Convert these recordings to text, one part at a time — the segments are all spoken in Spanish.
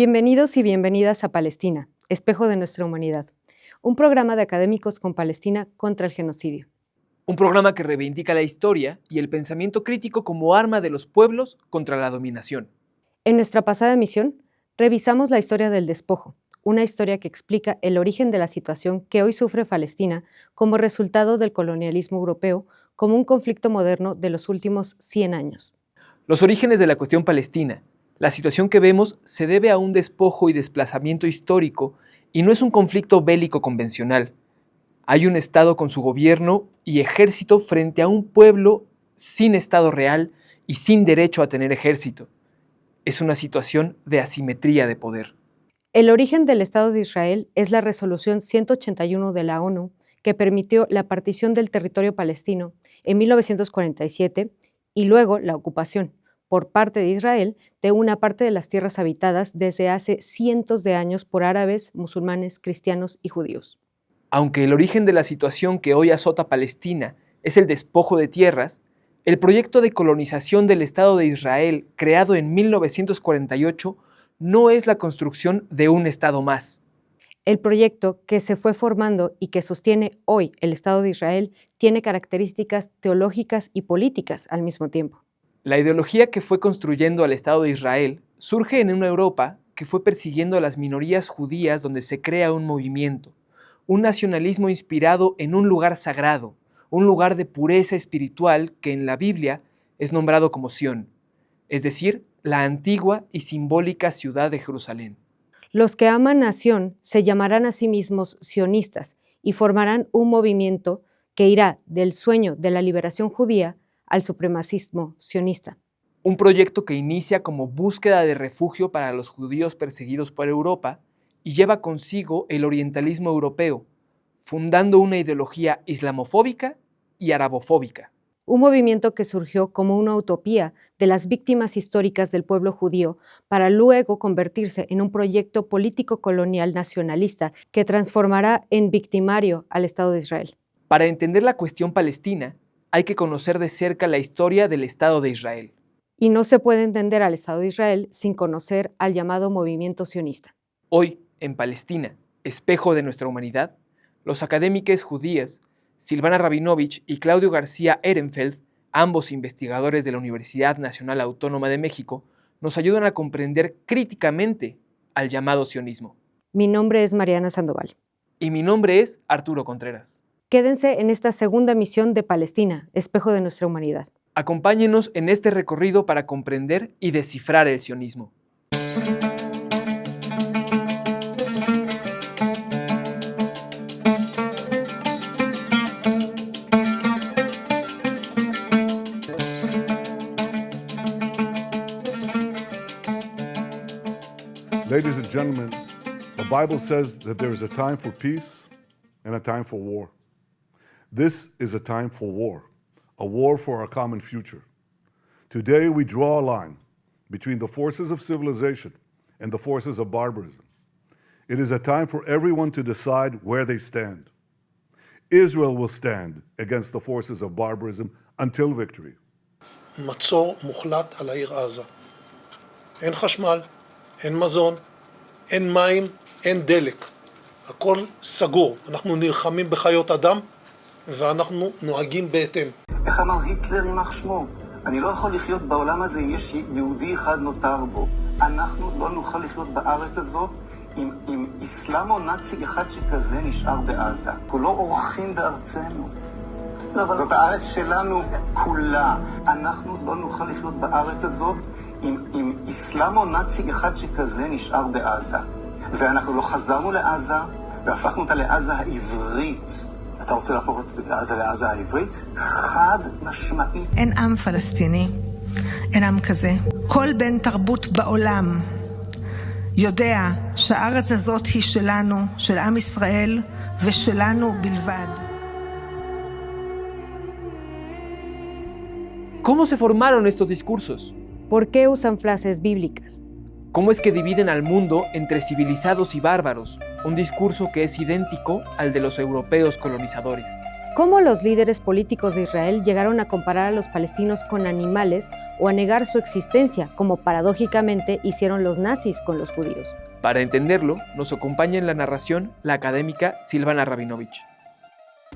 Bienvenidos y bienvenidas a Palestina, espejo de nuestra humanidad, un programa de académicos con Palestina contra el genocidio. Un programa que reivindica la historia y el pensamiento crítico como arma de los pueblos contra la dominación. En nuestra pasada emisión, revisamos la historia del despojo, una historia que explica el origen de la situación que hoy sufre Palestina como resultado del colonialismo europeo como un conflicto moderno de los últimos 100 años. Los orígenes de la cuestión palestina. La situación que vemos se debe a un despojo y desplazamiento histórico y no es un conflicto bélico convencional. Hay un Estado con su gobierno y ejército frente a un pueblo sin Estado real y sin derecho a tener ejército. Es una situación de asimetría de poder. El origen del Estado de Israel es la Resolución 181 de la ONU que permitió la partición del territorio palestino en 1947 y luego la ocupación por parte de Israel de una parte de las tierras habitadas desde hace cientos de años por árabes, musulmanes, cristianos y judíos. Aunque el origen de la situación que hoy azota Palestina es el despojo de tierras, el proyecto de colonización del Estado de Israel, creado en 1948, no es la construcción de un Estado más. El proyecto que se fue formando y que sostiene hoy el Estado de Israel tiene características teológicas y políticas al mismo tiempo. La ideología que fue construyendo al Estado de Israel surge en una Europa que fue persiguiendo a las minorías judías donde se crea un movimiento, un nacionalismo inspirado en un lugar sagrado, un lugar de pureza espiritual que en la Biblia es nombrado como Sión, es decir, la antigua y simbólica ciudad de Jerusalén. Los que aman a Sión se llamarán a sí mismos sionistas y formarán un movimiento que irá del sueño de la liberación judía al supremacismo sionista. Un proyecto que inicia como búsqueda de refugio para los judíos perseguidos por Europa y lleva consigo el orientalismo europeo, fundando una ideología islamofóbica y arabofóbica. Un movimiento que surgió como una utopía de las víctimas históricas del pueblo judío para luego convertirse en un proyecto político colonial nacionalista que transformará en victimario al Estado de Israel. Para entender la cuestión palestina, hay que conocer de cerca la historia del Estado de Israel. Y no se puede entender al Estado de Israel sin conocer al llamado movimiento sionista. Hoy, en Palestina, espejo de nuestra humanidad, los académicos judíos Silvana Rabinovich y Claudio García Ehrenfeld, ambos investigadores de la Universidad Nacional Autónoma de México, nos ayudan a comprender críticamente al llamado sionismo. Mi nombre es Mariana Sandoval. Y mi nombre es Arturo Contreras. Quédense en esta segunda misión de Palestina, espejo de nuestra humanidad. Acompáñenos en este recorrido para comprender y descifrar el sionismo. Ladies and gentlemen, the Bible says that there is a time for peace and a time for war. This is a time for war for our common future. Today we draw a line between the forces of civilization and the forces of barbarism. It is a time for everyone to decide where they stand. Israel will stand against the forces of barbarism until victory. מצור מוחלט על העיר עזה. אין חשמל, אין מזון, אין מים, אין דלק. הכל סגור. אנחנו נלחמים בחיות אדם ואנחנו נוהגים בהתאם. איך אמר היטלר יימח שמו? אני לא יכול לחיות בעולם הזה אם יש יהודי אחד נותר בו. אנחנו לא נוכל לחיות בארץ הזאת עם אסלאמו-נאצי אחד שכזה נשאר בעזה. אנחנו לא אורחים בארצנו. זאת הארץ שלנו כולה. אנחנו לא נוכל לחיות בארץ הזאת עם אסלאמו-נאצי אחד שכזה נשאר בעזה. ואנחנו לא חזרנו לעזה והפכנו אותה לעזה העברית. אתה רוצה להפוך את עזה לעזה העברית? חד משמעית. אין עם פלסטיני, אין עם כזה. כל בן תרבות בעולם יודע שהארץ הזאת היא שלנו, של עם ישראל ושלנו בלבד. ¿Cómo se formaron estos discursos? ¿Por qué usan frases bíblicas? ¿Cómo es que dividen al mundo entre civilizados y bárbaros? Un discurso que es idéntico al de los europeos colonizadores. ¿Cómo los líderes políticos de Israel llegaron a comparar a los palestinos con animales o a negar su existencia, como paradójicamente hicieron los nazis con los judíos. Para entenderlo, nos acompaña en la narración la académica Silvana Rabinovich.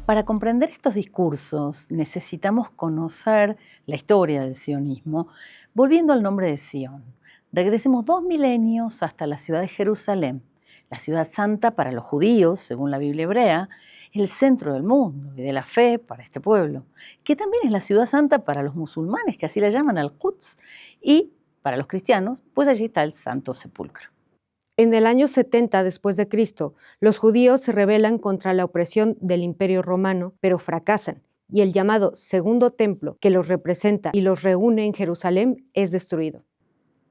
Para comprender estos discursos necesitamos conocer la historia del sionismo, volviendo al nombre de Sion. Regresemos 2 milenios hasta la ciudad de Jerusalén, la ciudad santa para los judíos, según la Biblia hebrea, el centro del mundo y de la fe para este pueblo, que también es la ciudad santa para los musulmanes, que así la llaman al-Quds, y para los cristianos, pues allí está el Santo Sepulcro. En el año 70 después de Cristo, los judíos se rebelan contra la opresión del Imperio Romano, pero fracasan, y el llamado Segundo Templo, que los representa y los reúne en Jerusalén, es destruido.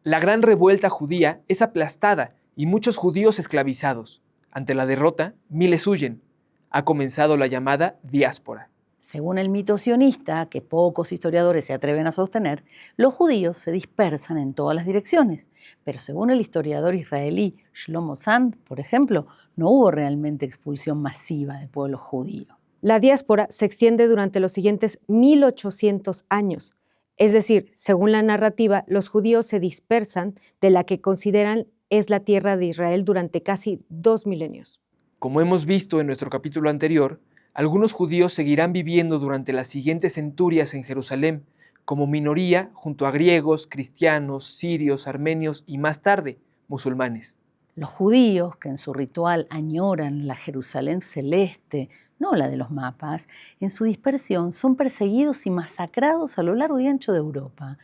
La gran revuelta judía es aplastada y muchos judíos esclavizados. Ante la derrota, miles huyen. Ha comenzado la llamada diáspora. Según el mito sionista, que pocos historiadores se atreven a sostener, los judíos se dispersan en todas las direcciones, pero según el historiador israelí Shlomo Sand, por ejemplo, no hubo realmente expulsión masiva del pueblo judío. La diáspora se extiende durante los siguientes 1800 años, es decir, según la narrativa, los judíos se dispersan de la que consideran es la tierra de Israel durante casi 2 milenios. Como hemos visto en nuestro capítulo anterior, algunos judíos seguirán viviendo durante las siguientes centurias en Jerusalén, como minoría junto a griegos, cristianos, sirios, armenios y más tarde, musulmanes. Los judíos, que en su ritual añoran la Jerusalén celeste, no la de los mapas, en su dispersión son perseguidos y masacrados a lo largo y ancho de Europa.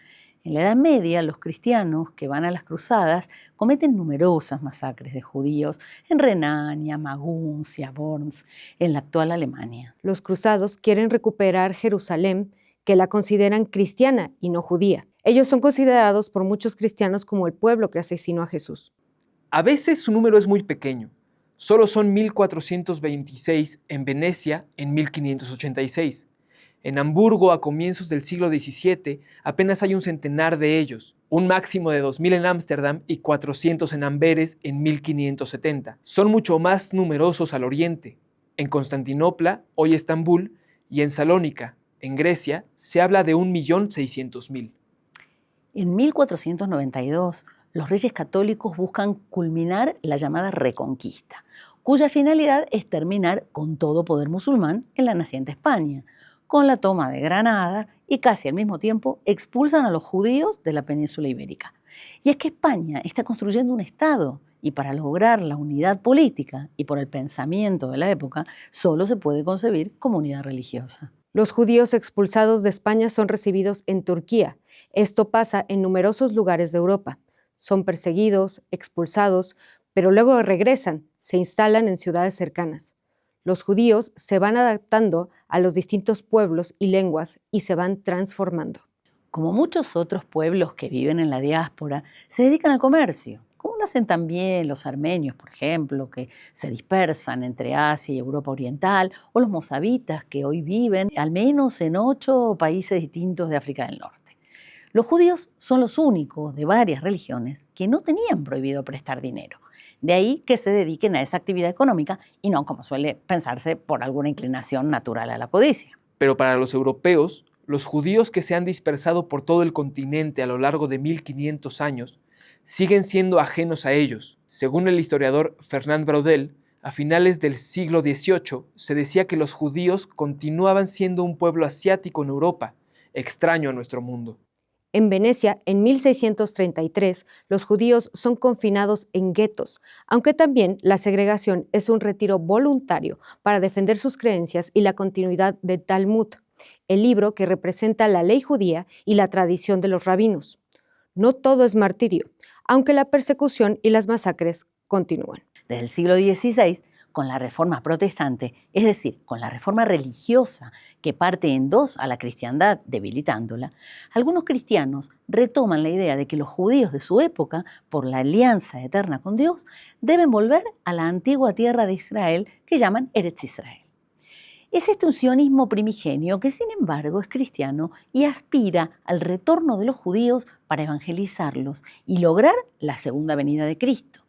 En la Edad Media, los cristianos que van a las cruzadas cometen numerosas masacres de judíos en Renania, Maguncia, Worms, en la actual Alemania. Los cruzados quieren recuperar Jerusalén, que la consideran cristiana y no judía. Ellos son considerados por muchos cristianos como el pueblo que asesinó a Jesús. A veces su número es muy pequeño. Solo son 1426 en Venecia en 1586. En Hamburgo, a comienzos del siglo XVII, apenas hay un centenar de ellos, un máximo de 2000 en Ámsterdam y 400 en Amberes en 1570. Son mucho más numerosos al oriente. En Constantinopla, hoy Estambul, y en Salónica, en Grecia, se habla de 1.600.000. En 1492, los reyes católicos buscan culminar la llamada Reconquista, cuya finalidad es terminar con todo poder musulmán en la naciente España. Con la toma de Granada y casi al mismo tiempo expulsan a los judíos de la península ibérica. Y es que España está construyendo un Estado y para lograr la unidad política y por el pensamiento de la época solo se puede concebir como unidad religiosa. Los judíos expulsados de España son recibidos en Turquía. Esto pasa en numerosos lugares de Europa. Son perseguidos, expulsados, pero luego regresan, se instalan en ciudades cercanas. Los judíos se van adaptando a los distintos pueblos y lenguas y se van transformando. Como muchos otros pueblos que viven en la diáspora, se dedican al comercio, como lo hacen también los armenios, por ejemplo, que se dispersan entre Asia y Europa Oriental, o los mozabitas, que hoy viven al menos en 8 países distintos de África del Norte. Los judíos son los únicos de varias religiones que no tenían prohibido prestar dinero. De ahí que se dediquen a esa actividad económica y no, como suele pensarse, por alguna inclinación natural a la codicia. Pero para los europeos, los judíos que se han dispersado por todo el continente a lo largo de 1500 años siguen siendo ajenos a ellos. Según el historiador Fernand Braudel, a finales del siglo XVIII se decía que los judíos continuaban siendo un pueblo asiático en Europa, extraño a nuestro mundo. En Venecia, en 1633, los judíos son confinados en guetos, aunque también la segregación es un retiro voluntario para defender sus creencias y la continuidad del Talmud, el libro que representa la ley judía y la tradición de los rabinos. No todo es martirio, aunque la persecución y las masacres continúan. Desde el siglo XVI, con la reforma protestante, es decir, con la reforma religiosa que parte en dos a la cristiandad, debilitándola, algunos cristianos retoman la idea de que los judíos de su época, por la alianza eterna con Dios, deben volver a la antigua tierra de Israel que llaman Eretz Israel. Es este un sionismo primigenio que, sin embargo, es cristiano y aspira al retorno de los judíos para evangelizarlos y lograr la segunda venida de Cristo.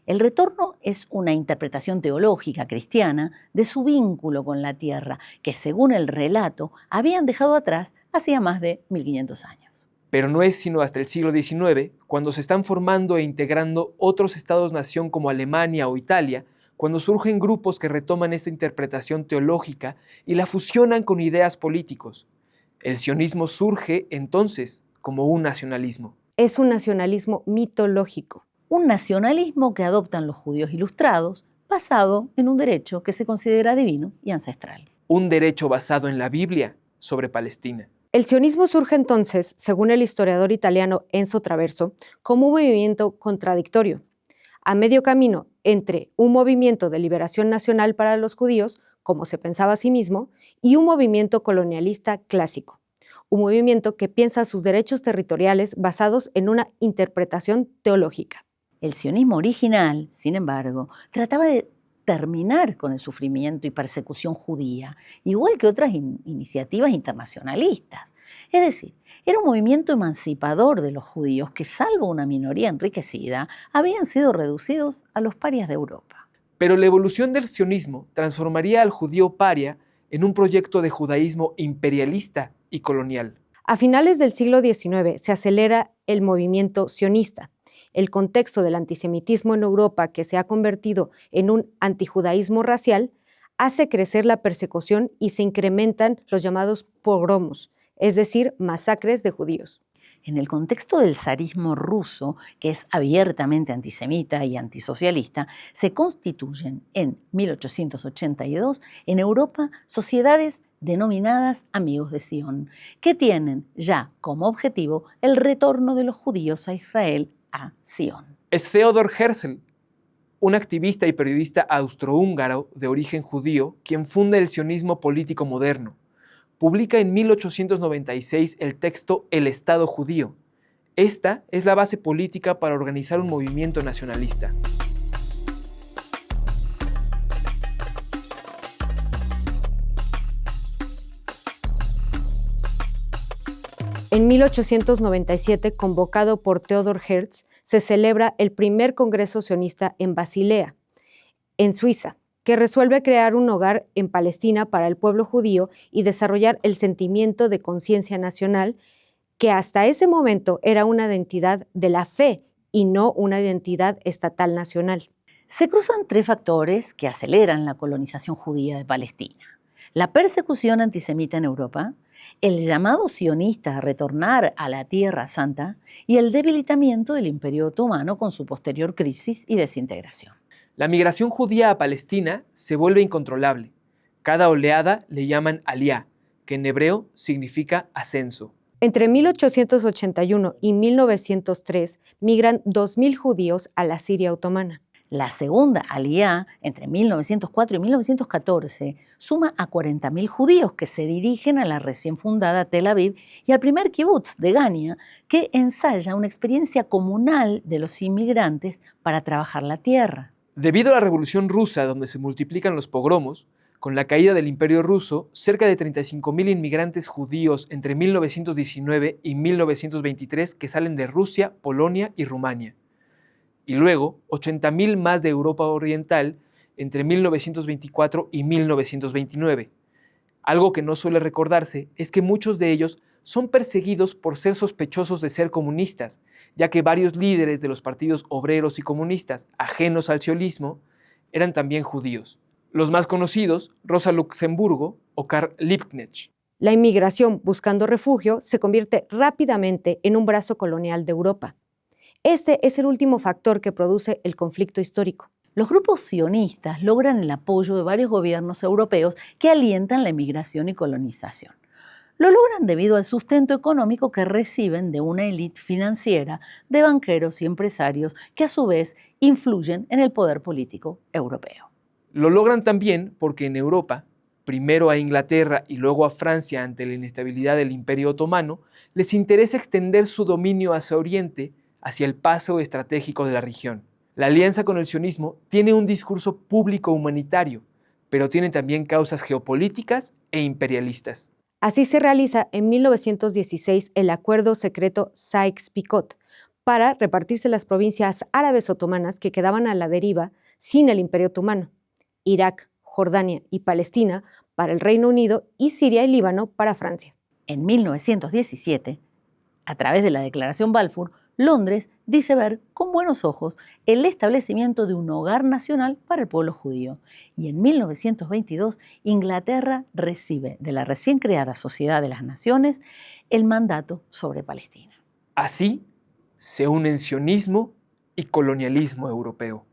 El retorno es una interpretación teológica cristiana de su vínculo con la tierra, que según el relato habían dejado atrás hacía más de 1500 años. Pero no es sino hasta el siglo XIX, cuando se están formando e integrando otros estados-nación como Alemania o Italia, cuando surgen grupos que retoman esta interpretación teológica y la fusionan con ideas políticos. El sionismo surge entonces como un nacionalismo. Es un nacionalismo mitológico. Un nacionalismo que adoptan los judíos ilustrados, basado en un derecho que se considera divino y ancestral. Un derecho basado en la Biblia sobre Palestina. El sionismo surge entonces, según el historiador italiano Enzo Traverso, como un movimiento contradictorio, a medio camino entre un movimiento de liberación nacional para los judíos, como se pensaba a sí mismo, y un movimiento colonialista clásico, un movimiento que piensa sus derechos territoriales basados en una interpretación teológica. El sionismo original, sin embargo, trataba de terminar con el sufrimiento y persecución judía, igual que otras iniciativas internacionalistas. Es decir, era un movimiento emancipador de los judíos que, salvo una minoría enriquecida, habían sido reducidos a los parias de Europa. Pero la evolución del sionismo transformaría al judío paria en un proyecto de judaísmo imperialista y colonial. A finales del siglo XIX se acelera el movimiento sionista. El contexto del antisemitismo en Europa, que se ha convertido en un antijudaísmo racial, hace crecer la persecución y se incrementan los llamados pogromos, es decir, masacres de judíos. En el contexto del zarismo ruso, que es abiertamente antisemita y antisocialista, se constituyen en 1882 en Europa sociedades denominadas Amigos de Sion, que tienen ya como objetivo el retorno de los judíos a Israel, a Sion. Es Theodor Herzl, un activista y periodista austrohúngaro de origen judío, quien funda el sionismo político moderno. Publica en 1896 el texto El Estado Judío. Esta es la base política para organizar un movimiento nacionalista. En 1897, convocado por Theodor Herzl, se celebra el primer Congreso sionista en Basilea, en Suiza, que resuelve crear un hogar en Palestina para el pueblo judío y desarrollar el sentimiento de conciencia nacional, que hasta ese momento era una identidad de la fe y no una identidad estatal nacional. Se cruzan tres factores que aceleran la colonización judía de Palestina: la persecución antisemita en Europa, el llamado sionista a retornar a la Tierra Santa y el debilitamiento del Imperio Otomano con su posterior crisis y desintegración. La migración judía a Palestina se vuelve incontrolable. Cada oleada le llaman aliyá, que en hebreo significa ascenso. Entre 1881 y 1903 migran 2.000 judíos a la Siria otomana. La segunda aliyá, entre 1904 y 1914, suma a 40.000 judíos que se dirigen a la recién fundada Tel Aviv y al primer kibutz de Gania, que ensaya una experiencia comunal de los inmigrantes para trabajar la tierra. Debido a la Revolución Rusa, donde se multiplican los pogromos, con la caída del Imperio Ruso, cerca de 35.000 inmigrantes judíos entre 1919 y 1923 que salen de Rusia, Polonia y Rumania. Y luego 80.000 más de Europa Oriental entre 1924 y 1929. Algo que no suele recordarse es que muchos de ellos son perseguidos por ser sospechosos de ser comunistas, ya que varios líderes de los partidos obreros y comunistas ajenos al sionismo eran también judíos. Los más conocidos, Rosa Luxemburgo o Karl Liebknecht. La inmigración buscando refugio se convierte rápidamente en un brazo colonial de Europa. Este es el último factor que produce el conflicto histórico. Los grupos sionistas logran el apoyo de varios gobiernos europeos que alientan la inmigración y colonización. Lo logran debido al sustento económico que reciben de una élite financiera de banqueros y empresarios que a su vez influyen en el poder político europeo. Lo logran también porque en Europa, primero a Inglaterra y luego a Francia ante la inestabilidad del Imperio Otomano, les interesa extender su dominio hacia Oriente, hacia el paso estratégico de la región. La alianza con el sionismo tiene un discurso público humanitario, pero tiene también causas geopolíticas e imperialistas. Así se realiza en 1916 el acuerdo secreto Sykes-Picot para repartirse las provincias árabes otomanas que quedaban a la deriva sin el Imperio Otomano: Irak, Jordania y Palestina para el Reino Unido y Siria y Líbano para Francia. En 1917, A través de la Declaración Balfour, Londres dice ver con buenos ojos el establecimiento de un hogar nacional para el pueblo judío. Y en 1922, Inglaterra recibe de la recién creada Sociedad de las Naciones el mandato sobre Palestina. Así se unen sionismo y colonialismo europeo.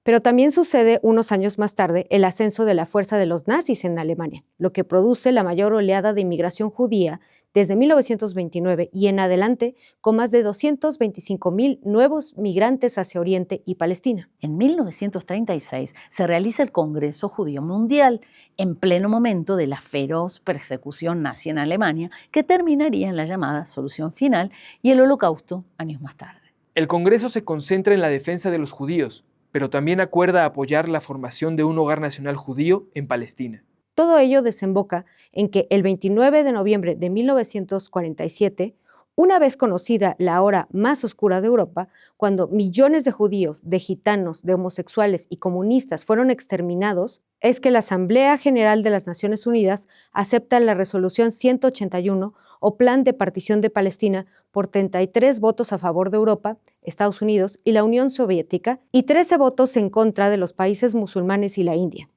Pero también sucede unos años más tarde el ascenso de la fuerza de los nazis en Alemania, lo que produce la mayor oleada de inmigración judía desde 1929 y en adelante, con más de 225.000 nuevos migrantes hacia Oriente y Palestina. En 1936 se realiza el Congreso Judío Mundial, en pleno momento de la feroz persecución nazi en Alemania, que terminaría en la llamada Solución Final y el Holocausto años más tarde. El Congreso se concentra en la defensa de los judíos, pero también acuerda apoyar la formación de un hogar nacional judío en Palestina. Todo ello desemboca en que el 29 de noviembre de 1947, una vez conocida la hora más oscura de Europa, cuando millones de judíos, de gitanos, de homosexuales y comunistas fueron exterminados, es que la Asamblea General de las Naciones Unidas acepta la Resolución 181 o Plan de Partición de Palestina por 33 votos a favor de Europa, Estados Unidos y la Unión Soviética y 13 votos en contra de los países musulmanes y la India,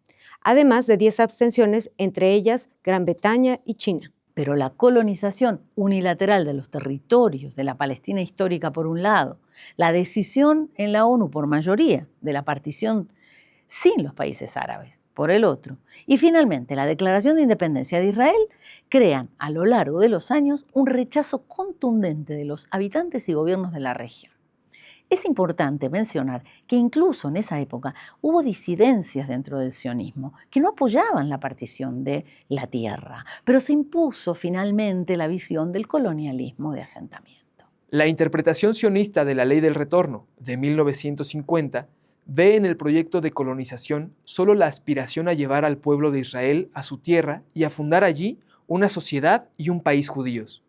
además de 10 abstenciones, entre ellas Gran Bretaña y China. Pero la colonización unilateral de los territorios de la Palestina histórica por un lado, la decisión en la ONU por mayoría de la partición sin los países árabes por el otro, y finalmente la Declaración de Independencia de Israel, crean a lo largo de los años un rechazo contundente de los habitantes y gobiernos de la región. Es importante mencionar que incluso en esa época hubo disidencias dentro del sionismo que no apoyaban la partición de la tierra, pero se impuso finalmente la visión del colonialismo de asentamiento. La interpretación sionista de la Ley del Retorno de 1950 ve en el proyecto de colonización solo la aspiración a llevar al pueblo de Israel a su tierra y a fundar allí una sociedad y un país judíos.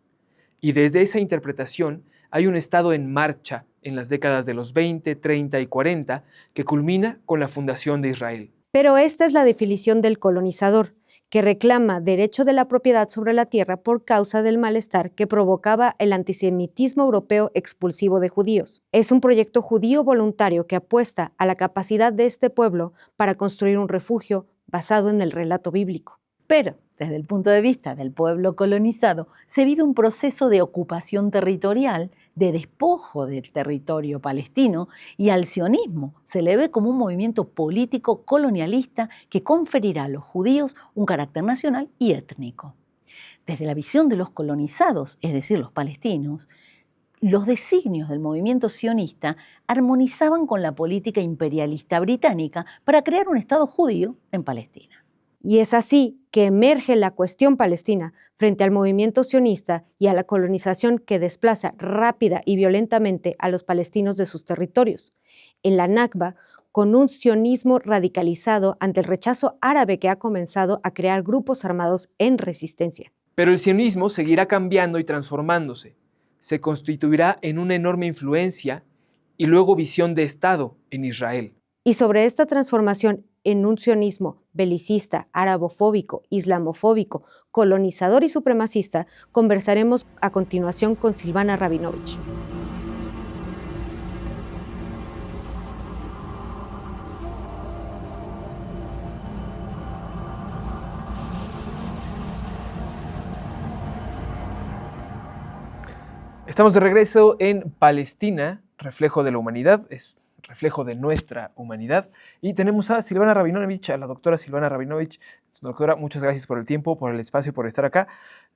Y desde esa interpretación hay un Estado en marcha en las décadas de los 20, 30 y 40 que culmina con la fundación de Israel. Pero esta es la definición del colonizador, que reclama derecho de la propiedad sobre la tierra por causa del malestar que provocaba el antisemitismo europeo expulsivo de judíos. Es un proyecto judío voluntario que apuesta a la capacidad de este pueblo para construir un refugio basado en el relato bíblico. Pero, desde el punto de vista del pueblo colonizado, se vive un proceso de ocupación territorial, de despojo del territorio palestino, y al sionismo se le ve como un movimiento político colonialista que conferirá a los judíos un carácter nacional y étnico. Desde la visión de los colonizados, es decir, los palestinos, los designios del movimiento sionista armonizaban con la política imperialista británica para crear un Estado judío en Palestina. Y es así que emerge la cuestión palestina frente al movimiento sionista y a la colonización que desplaza rápida y violentamente a los palestinos de sus territorios. En la Nakba, con un sionismo radicalizado ante el rechazo árabe que ha comenzado a crear grupos armados en resistencia. Pero el sionismo seguirá cambiando y transformándose. Se constituirá en una enorme influencia y luego visión de Estado en Israel. Y sobre esta transformación en un sionismo belicista, arabofóbico, islamofóbico, colonizador y supremacista, conversaremos a continuación con Silvana Rabinovich. Estamos de regreso en Palestina, reflejo de la humanidad, es reflejo de nuestra humanidad. Y tenemos a Silvana Rabinovich, a la doctora Silvana Rabinovich. Doctora, muchas gracias por el tiempo, por el espacio, por estar acá.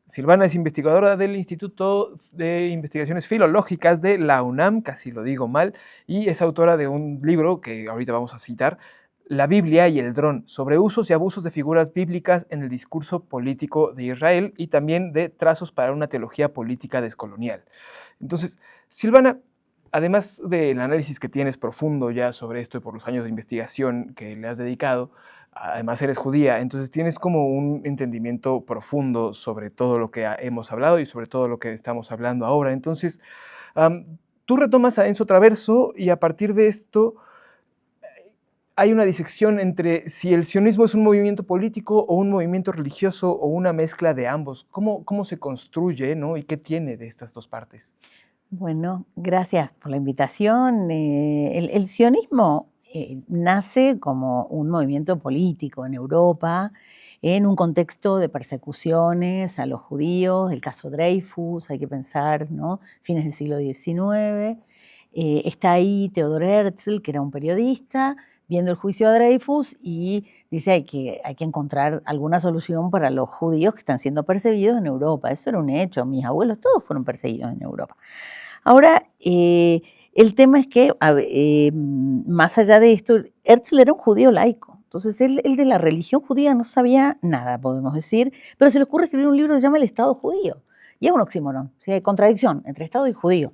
Silvana es investigadora del Instituto de Investigaciones Filológicas de la UNAM, casi lo digo mal, y es autora de un libro que ahorita vamos a citar, La Biblia y el dron, sobre usos y abusos de figuras bíblicas en el discurso político de Israel y también de trazos para una teología política descolonial. Entonces, Silvana, además del análisis que tienes profundo ya sobre esto y por los años de investigación que le has dedicado, además eres judía, entonces tienes como un entendimiento profundo sobre todo lo que hemos hablado y sobre todo lo que estamos hablando ahora. Entonces, tú retomas a Enzo Traverso y a partir de esto hay una disección entre si el sionismo es un movimiento político o un movimiento religioso o una mezcla de ambos. ¿Cómo se construye, ¿no? ¿Y qué tiene de estas dos partes? Bueno, gracias por la invitación. El sionismo nace como un movimiento político en Europa, en un contexto de persecuciones a los judíos, el caso Dreyfus, hay que pensar, ¿no? Fines del siglo XIX. Está ahí Theodor Herzl, que era un periodista, viendo el juicio a Dreyfus y dice hay que encontrar alguna solución para los judíos que están siendo perseguidos en Europa. Eso era un hecho, mis abuelos todos fueron perseguidos en Europa. Ahora, el tema es que, más allá de esto, Herzl era un judío laico. Entonces, él de la religión judía no sabía nada, podemos decir, pero se le ocurre escribir un libro que se llama El Estado Judío. Y es un oxímoron, ¿sí? Hay contradicción entre Estado y judío.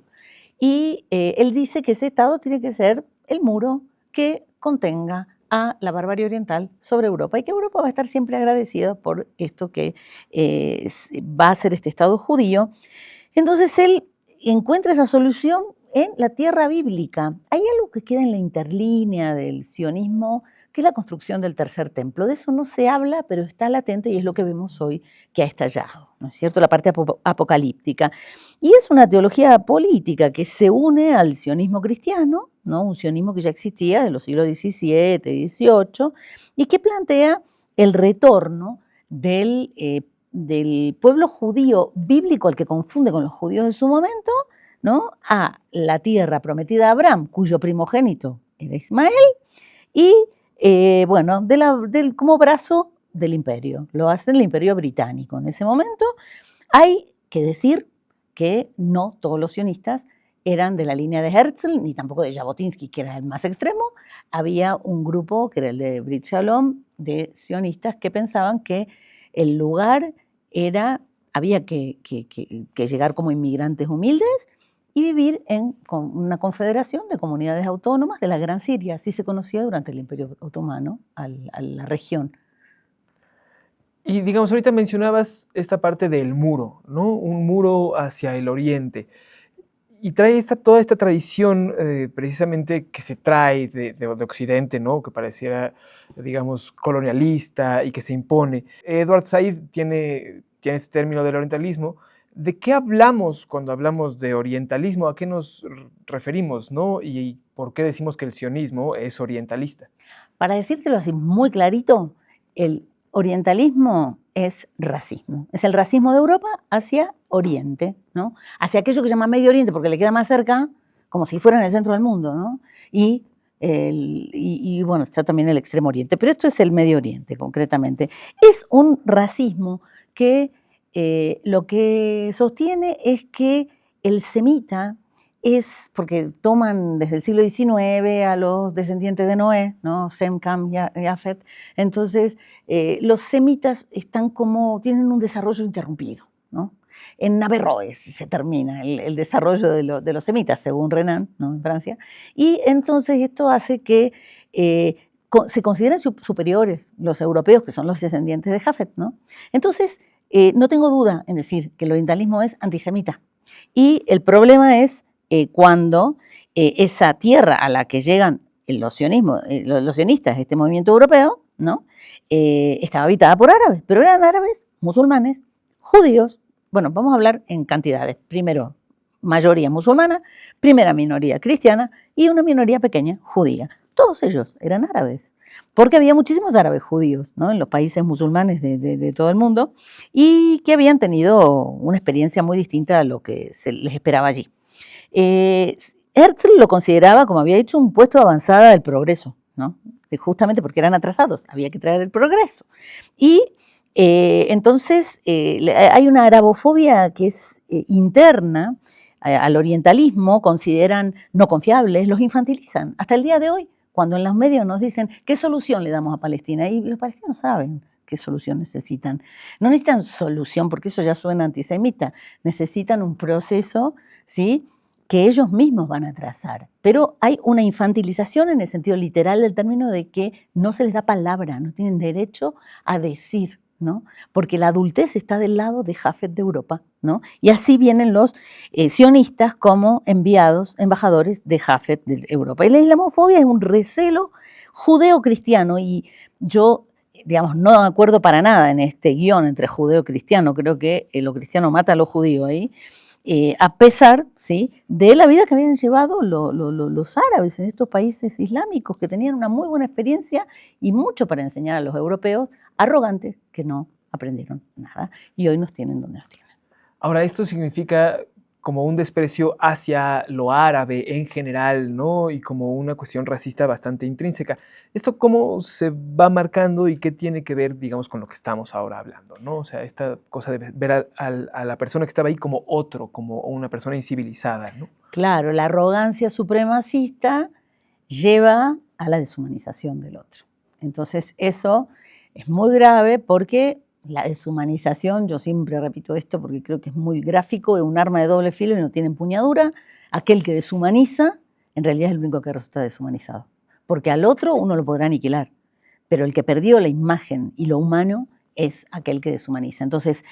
Y él dice que ese Estado tiene que ser el muro que contenga a la barbarie oriental sobre Europa y que Europa va a estar siempre agradecida por esto que va a ser este Estado judío. Entonces, él encuentra esa solución en la tierra bíblica. Hay algo que queda en la interlínea del sionismo, que es la construcción del tercer templo. De eso no se habla, pero está latente y es lo que vemos hoy que ha estallado, ¿no es cierto? La parte apocalíptica. Y es una teología política que se une al sionismo cristiano, ¿no? Un sionismo que ya existía de los siglos XVII, XVIII, y que plantea el retorno del pueblo judío bíblico, al que confunde con los judíos de su momento, ¿no? A la tierra prometida a Abraham, cuyo primogénito era Ismael, y bueno, como brazo del imperio. Lo hace el imperio británico. En ese momento hay que decir que no todos los sionistas eran de la línea de Herzl, ni tampoco de Jabotinsky, que era el más extremo. Había un grupo, que era el de Brit Shalom, de sionistas que pensaban que el lugar había que llegar como inmigrantes humildes y vivir en una confederación de comunidades autónomas de la Gran Siria. Así se conocía durante el Imperio Otomano a la región. Y digamos, ahorita mencionabas esta parte del muro, ¿no? Un muro hacia el oriente. Y trae toda esta tradición precisamente que se trae de Occidente, ¿no? Que pareciera, digamos, colonialista y que se impone. Edward Said tiene este término del orientalismo. ¿De qué hablamos cuando hablamos de orientalismo? ¿A qué nos referimos, no? ¿Y por qué decimos que el sionismo es orientalista? Para decírtelo así muy clarito, el orientalismo es racismo. Es el racismo de Europa hacia Oriente, ¿no? Hacia aquello que se llama Medio Oriente, porque le queda más cerca, como si fuera en el centro del mundo, ¿no? Y bueno, está también el Extremo Oriente, pero esto es el Medio Oriente, concretamente. Es un racismo que lo que sostiene es que el semita es, porque toman desde el siglo XIX a los descendientes de Noé, ¿no? Sem, Cam, Jafet. Entonces, los semitas tienen un desarrollo interrumpido, ¿no? En Averroes se termina el desarrollo de los semitas, según Renan, ¿no? En Francia. Y entonces esto hace que se consideren superiores los europeos, que son los descendientes de Jafet, ¿no? Entonces, no tengo duda en decir que el orientalismo es antisemita. Y el problema es cuando esa tierra a la que llegan los sionistas, este movimiento europeo, ¿no? Estaba habitada por árabes, pero eran árabes musulmanes, judíos. Bueno, vamos a hablar en cantidades. Primero, mayoría musulmana, primera minoría cristiana y una minoría pequeña judía. Todos ellos eran árabes, porque había muchísimos árabes judíos, ¿no? En los países musulmanes de todo el mundo y que habían tenido una experiencia muy distinta a lo que se les esperaba allí. Herzl lo consideraba, como había dicho, un puesto de avanzada del progreso, ¿no? Justamente porque eran atrasados, había que traer el progreso. Y entonces hay una arabofobia que es interna al orientalismo, consideran no confiables, los infantilizan. Hasta el día de hoy, cuando en los medios nos dicen qué solución le damos a Palestina, y los palestinos saben qué solución necesitan. No necesitan solución, porque eso ya suena antisemita, necesitan un proceso, ¿sí?, que ellos mismos van a trazar. Pero hay una infantilización en el sentido literal del término de que no se les da palabra, no tienen derecho a decir ¿no? Porque la adultez está del lado de Jafet de Europa, ¿no? Y así vienen los sionistas como embajadores de Jafet de Europa. Y la islamofobia es un recelo judeo-cristiano, y yo, digamos, no me acuerdo para nada en este guión entre judeo-cristiano, creo que lo cristiano mata a lo judío ahí, a pesar, ¿sí?, de la vida que habían llevado los árabes en estos países islámicos, que tenían una muy buena experiencia y mucho para enseñar a los europeos arrogantes que no aprendieron nada y hoy nos tienen donde nos tienen. Ahora, esto significa como un desprecio hacia lo árabe en general, ¿no? Y como una cuestión racista bastante intrínseca. ¿Esto cómo se va marcando y qué tiene que ver, digamos, con lo que estamos ahora hablando, ¿no? O sea, esta cosa de ver a la persona que estaba ahí como otro, como una persona incivilizada, ¿no? Claro, la arrogancia supremacista lleva a la deshumanización del otro. Entonces, eso es muy grave porque la deshumanización, yo siempre repito esto porque creo que es muy gráfico, es un arma de doble filo y no tiene empuñadura. Aquel que deshumaniza, en realidad es el único que resulta deshumanizado. Porque al otro uno lo podrá aniquilar, pero el que perdió la imagen y lo humano es aquel que deshumaniza. Entonces,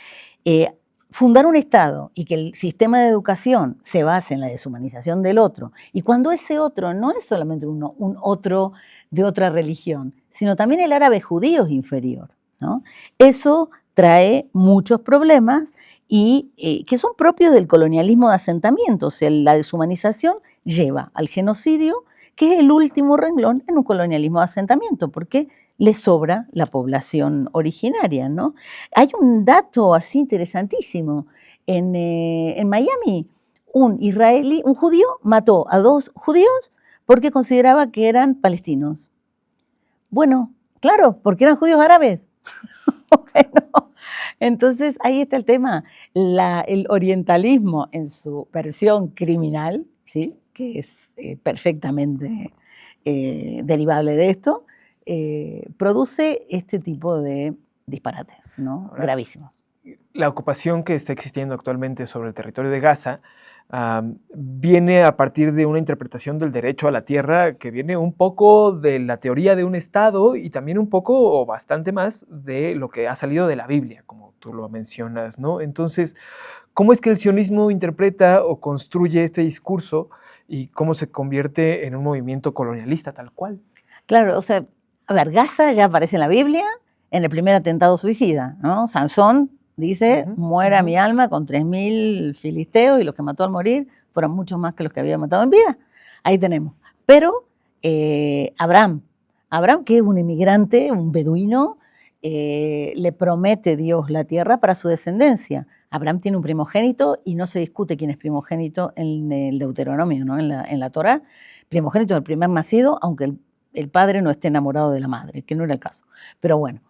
fundar un Estado y que el sistema de educación se base en la deshumanización del otro, y cuando ese otro no es solamente un otro de otra religión, sino también el árabe judío es inferior, ¿no? Eso trae muchos problemas y que son propios del colonialismo de asentamiento. O sea, la deshumanización lleva al genocidio, que es el último renglón en un colonialismo de asentamiento, porque le sobra la población originaria, ¿no? Hay un dato así interesantísimo. En Miami, un judío mató a 2 judíos porque consideraba que eran palestinos. Bueno, claro, porque eran judíos árabes. Bueno, entonces ahí está el tema. El orientalismo en su versión criminal, ¿sí?, que es perfectamente derivable de esto, produce este tipo de disparates, ¿no?, gravísimos. La ocupación que está existiendo actualmente sobre el territorio de Gaza viene a partir de una interpretación del derecho a la tierra que viene un poco de la teoría de un Estado y también un poco o bastante más de lo que ha salido de la Biblia, como tú lo mencionas, ¿no? Entonces, ¿cómo es que el sionismo interpreta o construye este discurso y cómo se convierte en un movimiento colonialista tal cual? Claro, o sea, a ver, Gaza ya aparece en la Biblia en el primer atentado suicida, ¿no? Sansón dice, muera mi alma con 3.000 filisteos, y los que mató al morir fueron muchos más que los que había matado en vida. Ahí tenemos. Pero Abraham, que es un inmigrante, un beduino, le promete Dios la tierra para su descendencia. Abraham tiene un primogénito y no se discute quién es primogénito en el Deuteronomio, ¿no?, en la Torá. Primogénito del primer nacido, aunque el padre no esté enamorado de la madre, que no era el caso. Pero bueno,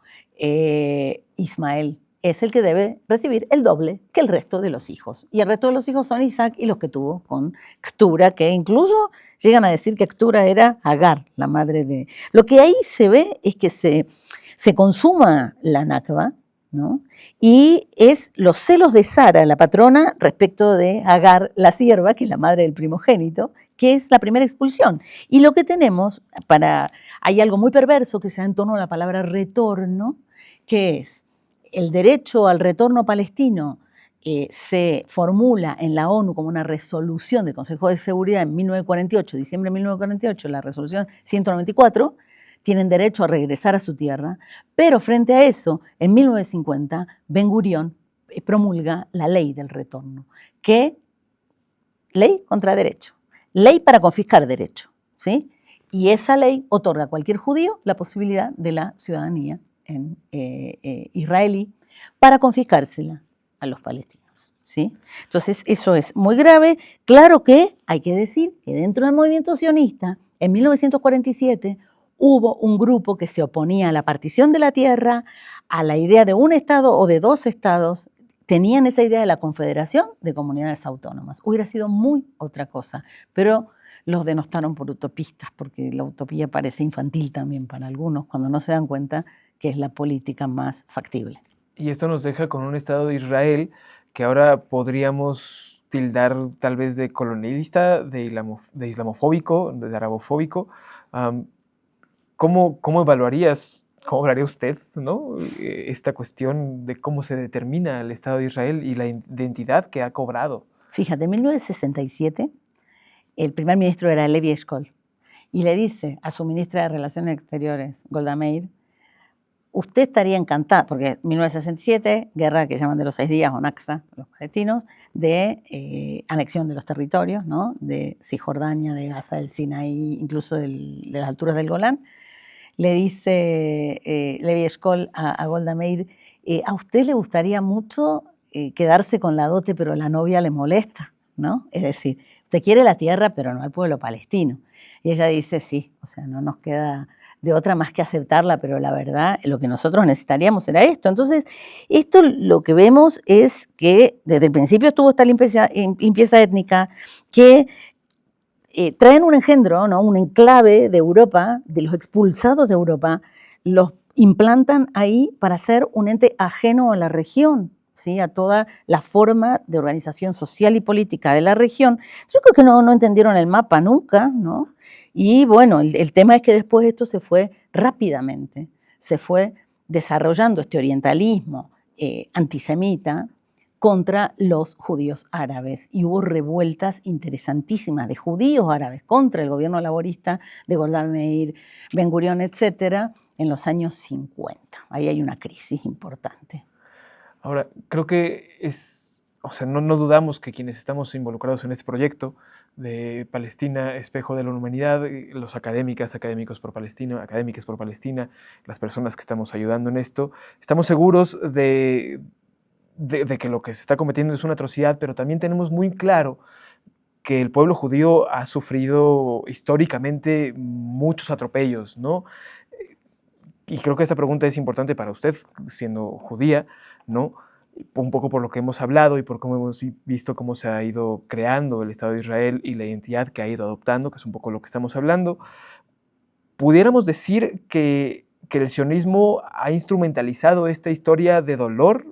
Ismael es el que debe recibir el doble que el resto de los hijos. Y el resto de los hijos son Isaac y los que tuvo con Ketura, que incluso llegan a decir que Ketura era Agar, la madre de... Lo que ahí se ve es que se consuma la Nakba, ¿no?, y es los celos de Sara, la patrona, respecto de Agar, la sierva, que es la madre del primogénito, que es la primera expulsión. Y lo que tenemos, hay algo muy perverso que se da en torno a la palabra retorno, que es el derecho al retorno palestino. Se formula en la ONU como una resolución del Consejo de Seguridad en 1948, diciembre de 1948, la resolución 194, tienen derecho a regresar a su tierra, pero frente a eso, en 1950, Ben Gurión promulga la ley del retorno, que ley contra derecho, ley para confiscar derecho, ¿sí? Y esa ley otorga a cualquier judío la posibilidad de la ciudadanía israelí para confiscársela a los palestinos, ¿sí? Entonces, eso es muy grave. Claro que hay que decir que dentro del movimiento sionista, en 1947, hubo un grupo que se oponía a la partición de la tierra, a la idea de un Estado o de 2 estados. Tenían esa idea de la confederación de comunidades autónomas. Hubiera sido muy otra cosa, pero los denostaron por utopistas, porque la utopía parece infantil también para algunos, cuando no se dan cuenta que es la política más factible. Y esto nos deja con un Estado de Israel que ahora podríamos tildar tal vez de colonialista, de islamofóbico, de arabofóbico. ¿Cómo evaluarías ¿Cómo hablaría usted, ¿no? Esta cuestión de cómo se determina el Estado de Israel y la identidad que ha cobrado? Fíjate, en 1967 el primer ministro era Levi Eshkol y le dice a su ministra de Relaciones Exteriores, Golda Meir, usted estaría encantada, porque en 1967, guerra que llaman de los 6 días, o Nakba, los palestinos, de anexión de los territorios, ¿no? De Cisjordania, de Gaza, del Sinaí, incluso de las alturas del Golán. Le dice Levi Eshkol a Golda Meir, a usted le gustaría mucho quedarse con la dote, pero la novia le molesta, ¿no? Es decir, usted quiere la tierra, pero no al pueblo palestino. Y ella dice, sí, o sea, no nos queda de otra más que aceptarla, pero la verdad, lo que nosotros necesitaríamos era esto. Entonces, esto lo que vemos es que desde el principio estuvo esta limpieza étnica, que traen un engendro, ¿no? Un enclave de Europa, de los expulsados de Europa, los implantan ahí para ser un ente ajeno a la región, ¿sí? A toda la forma de organización social y política de la región. Yo creo que no entendieron el mapa nunca, ¿no? Y bueno, el tema es que después esto se fue rápidamente, se fue desarrollando este orientalismo antisemita contra los judíos árabes. Y hubo revueltas interesantísimas de judíos árabes contra el gobierno laborista de Golda Meir, Ben Gurión, etcétera, en los años 50. Ahí hay una crisis importante. Ahora, creo que no dudamos que quienes estamos involucrados en este proyecto de Palestina, Espejo de la Humanidad, los académicos por Palestina, académicas por Palestina, las personas que estamos ayudando en esto, estamos seguros de que lo que se está cometiendo es una atrocidad, pero también tenemos muy claro que el pueblo judío ha sufrido históricamente muchos atropellos, ¿no? Y creo que esta pregunta es importante para usted, siendo judía, ¿no? Un poco por lo que hemos hablado y por cómo hemos visto cómo se ha ido creando el Estado de Israel y la identidad que ha ido adoptando, que es un poco lo que estamos hablando. ¿Pudiéramos decir que el sionismo ha instrumentalizado esta historia de dolor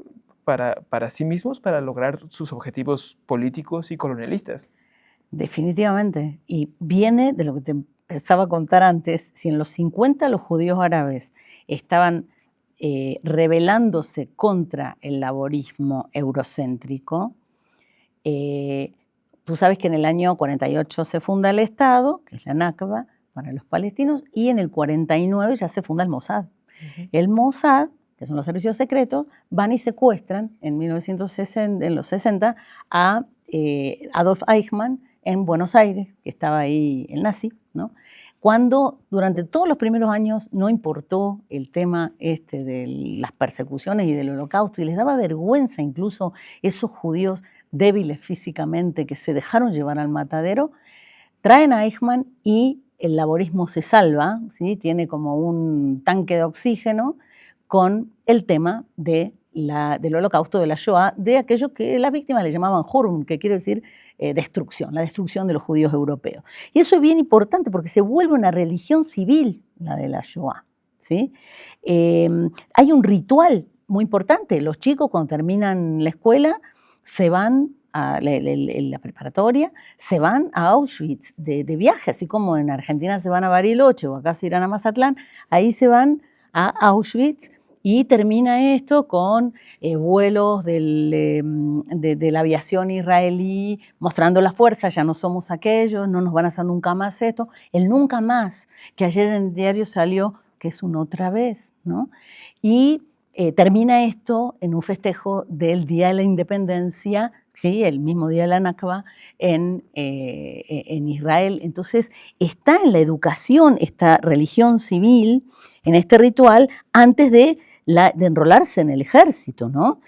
para sí mismos, para lograr sus objetivos políticos y colonialistas? Definitivamente. Y viene de lo que te empezaba a contar antes. Si en los 50 los judíos árabes estaban rebelándose contra el laborismo eurocéntrico, tú sabes que en el año 48 se funda el Estado, que es la Nakba para los palestinos, y en el 49 ya se funda el Mossad. El Mossad, que son los servicios secretos, van y secuestran en los 60 a Adolf Eichmann en Buenos Aires, que estaba ahí el nazi, ¿no? Cuando durante todos los primeros años no importó el tema de las persecuciones y del holocausto, y les daba vergüenza incluso esos judíos débiles físicamente que se dejaron llevar al matadero, traen a Eichmann y el laborismo se salva, ¿sí? Tiene como un tanque de oxígeno con el tema del holocausto, de la Shoah, de aquello que las víctimas le llamaban Hurm, que quiere decir destrucción, la destrucción de los judíos europeos. Y eso es bien importante porque se vuelve una religión civil, la de la Shoah, ¿sí? Hay un ritual muy importante. Los chicos cuando terminan la escuela se van a la preparatoria, se van a Auschwitz de viaje, así como en Argentina se van a Bariloche o acá se irán a Mazatlán, ahí se van a Auschwitz. Y termina esto con vuelos de la aviación israelí mostrando la fuerza, ya no somos aquellos, no nos van a hacer nunca más esto. El nunca más, que ayer en el diario salió, que es un otra vez, ¿no? Y termina esto en un festejo del Día de la Independencia, ¿sí? El mismo día de la Nakba, en Israel. Entonces está en la educación esta religión civil, en este ritual, antes de enrolarse en el ejército, ¿no?